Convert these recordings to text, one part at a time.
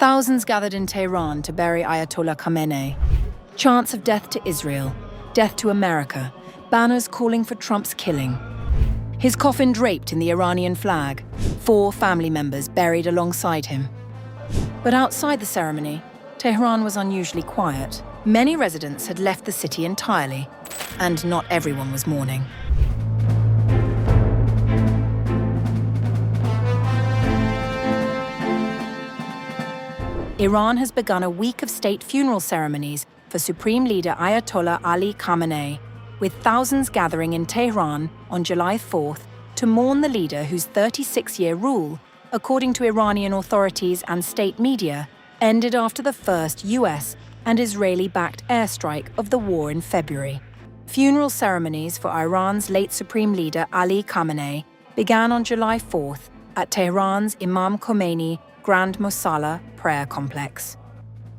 Thousands gathered in Tehran to bury Ayatollah Khamenei. Chants of death to Israel, death to America, banners calling for Trump's killing. His coffin draped in the Iranian flag, 4 family members buried alongside him. But outside the ceremony, Tehran was unusually quiet. Many residents had left the city entirely, and not everyone was mourning. Iran has begun a week of state funeral ceremonies for Supreme Leader Ayatollah Ali Khamenei, with thousands gathering in Tehran on July 4th to mourn the leader whose 36-year rule, according to Iranian authorities and state media, ended after the first US and Israeli-backed airstrike of the war in February. Funeral ceremonies for Iran's late Supreme Leader Ali Khamenei began on July 4th at Tehran's Imam Khamenei Grand Mosalla prayer complex.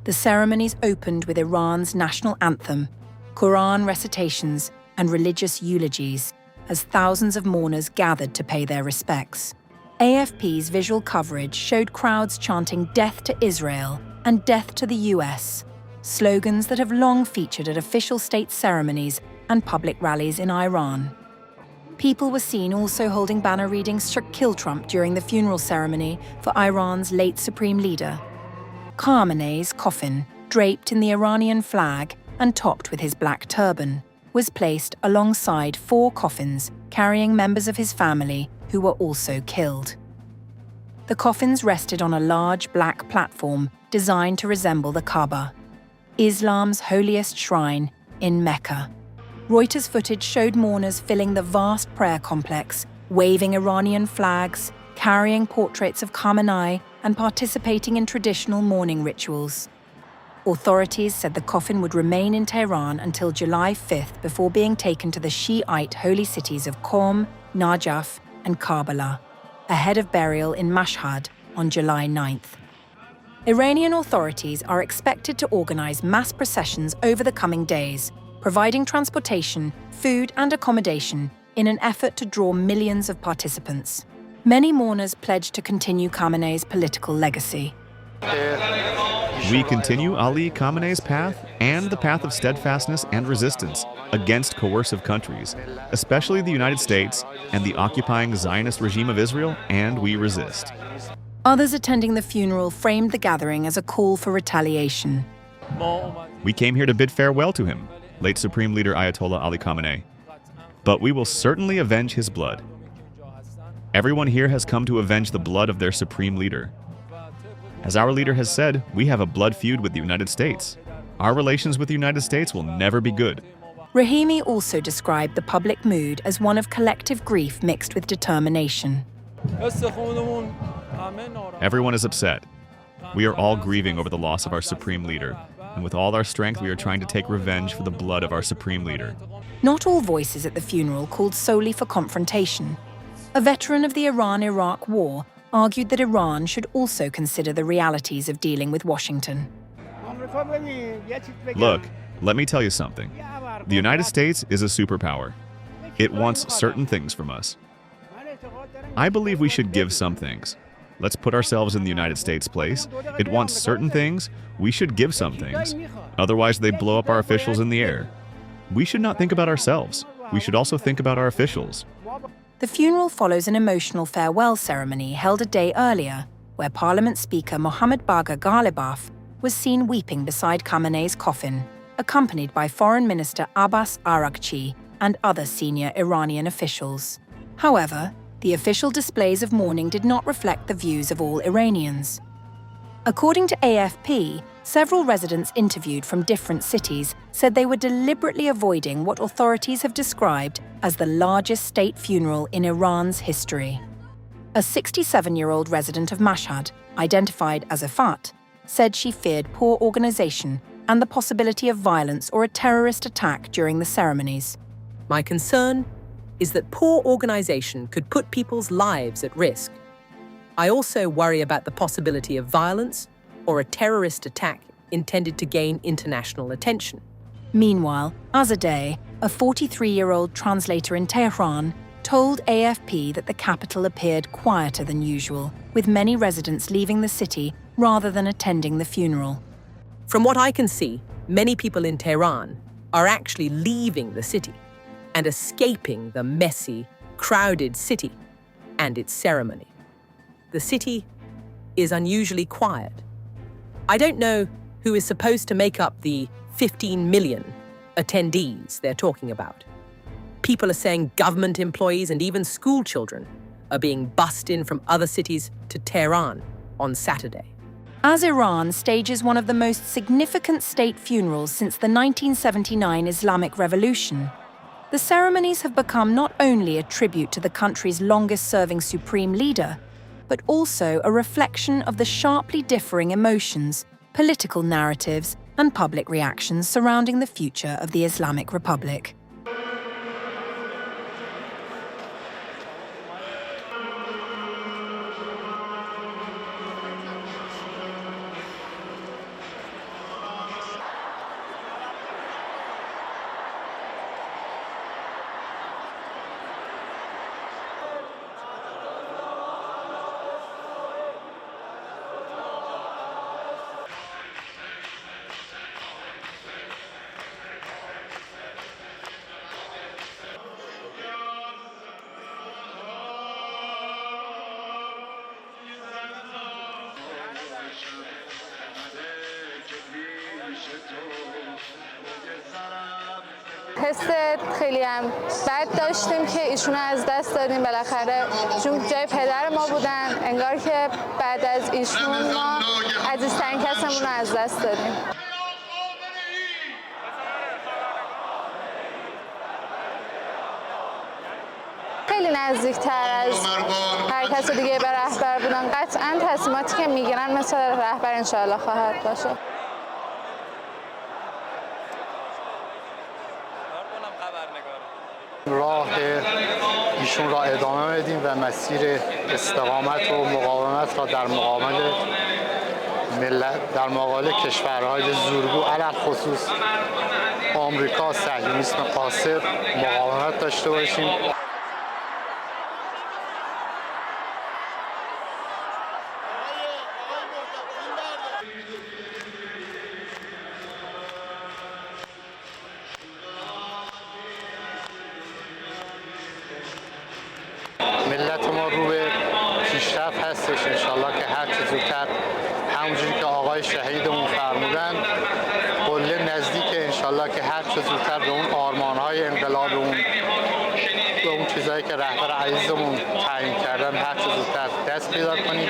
The ceremonies opened with Iran's national anthem, Quran recitations, and religious eulogies as thousands of mourners gathered to pay their respects. AFP's visual coverage showed crowds chanting "Death to Israel" and "Death to the US," slogans that have long featured at official state ceremonies and public rallies in Iran. People were seen also holding banner readings to kill Trump during the funeral ceremony for Iran's late supreme leader. Khamenei's coffin, draped in the Iranian flag and topped with his black turban, was placed alongside 4 coffins carrying members of his family who were also killed. The coffins rested on a large black platform designed to resemble the Kaaba, Islam's holiest shrine in Mecca. Reuters footage showed mourners filling the vast prayer complex, waving Iranian flags, carrying portraits of Khamenei, and participating in traditional mourning rituals. Authorities said the coffin would remain in Tehran until July 5th before being taken to the Shiite holy cities of Qom, Najaf, and Karbala, ahead of burial in Mashhad on July 9th. Iranian authorities are expected to organize mass processions over the coming days, providing transportation, food, and accommodation in an effort to draw millions of participants. Many mourners pledged to continue Khamenei's political legacy. We continue Ali Khamenei's path and the path of steadfastness and resistance against coercive countries, especially the United States and the occupying Zionist regime of Israel, and we resist. Others attending the funeral framed the gathering as a call for retaliation. We came here to bid farewell to him, late Supreme Leader Ayatollah Ali Khamenei, but we will certainly avenge his blood. Everyone here has come to avenge the blood of their supreme leader. As our leader has said, we have a blood feud with the United States. Our relations with the United States will never be good. Rahimi also described the public mood as one of collective grief mixed with determination. Everyone is upset. We are all grieving over the loss of our supreme leader, and with all our strength we are trying to take revenge for the blood of our supreme leader. Not all voices at the funeral called solely for confrontation. A veteran of the Iran-Iraq War argued that Iran should also consider the realities of dealing with Washington. Look, let me tell you something. The United States is a superpower. It wants certain things from us. I believe we should give some things. Let's put ourselves in the United States' place. It wants certain things, we should give some things. Otherwise, they blow up our officials in the air. We should not think about ourselves. We should also think about our officials. The funeral follows an emotional farewell ceremony held a day earlier, where Parliament Speaker Mohammad Bagher Ghalibaf was seen weeping beside Khamenei's coffin, accompanied by Foreign Minister Abbas Araghchi and other senior Iranian officials. However, the official displays of mourning did not reflect the views of all Iranians. According to AFP, several residents interviewed from different cities said they were deliberately avoiding what authorities have described as the largest state funeral in Iran's history. A 67-year-old resident of Mashhad, identified as Afat, said she feared poor organization and the possibility of violence or a terrorist attack during the ceremonies. My concern is that poor organization could put people's lives at risk. I also worry about the possibility of violence or a terrorist attack intended to gain international attention. Meanwhile, Azadeh, a 43-year-old translator in Tehran, told AFP that the capital appeared quieter than usual, with many residents leaving the city rather than attending the funeral. From what I can see, many people in Tehran are actually leaving the city and escaping the messy, crowded city and its ceremony. The city is unusually quiet. I don't know who is supposed to make up the 15 million attendees they're talking about. People are saying government employees and even school children are being bussed in from other cities to Tehran on Saturday. As Iran stages one of the most significant state funerals since the 1979 Islamic Revolution, the ceremonies have become not only a tribute to the country's longest-serving supreme leader, but also a reflection of the sharply differing emotions, political narratives, and public reactions surrounding the future of the Islamic Republic. حس خیلی هم بد داشتیم که ایشون از دست دادیم بالاخره، چون جای پدر ما بودن، انگار که بعد از ایشون ما عزیزترین کسمون رو از دست دادیم. خیلی نزدیکتر از هر کس دیگه به رهبر بودن. قطعاً تصمیماتی که میگیرن مثل رهبر انشاءالله خواهد باشه. راه ایشون را ادامه بدیم و مسیر استقامت و مقاومت را در مقابل ملت، در مقابل کشورهای زورگو علل خصوص آمریکا صهیونیسم قاصر مقاومت داشته باشیم. ملت ما رو به پیشرفت هستش انشالله که هر چه زودتر همونجوری که آقای شهیدمون فرمودن قله نزدیک انشالله که هر چه زودتر به اون آرمانهای انقلابمون به اون چیزایی که رهبر عزیزمون تعیین کردن هر چه زودتر دست پیدا کنیم.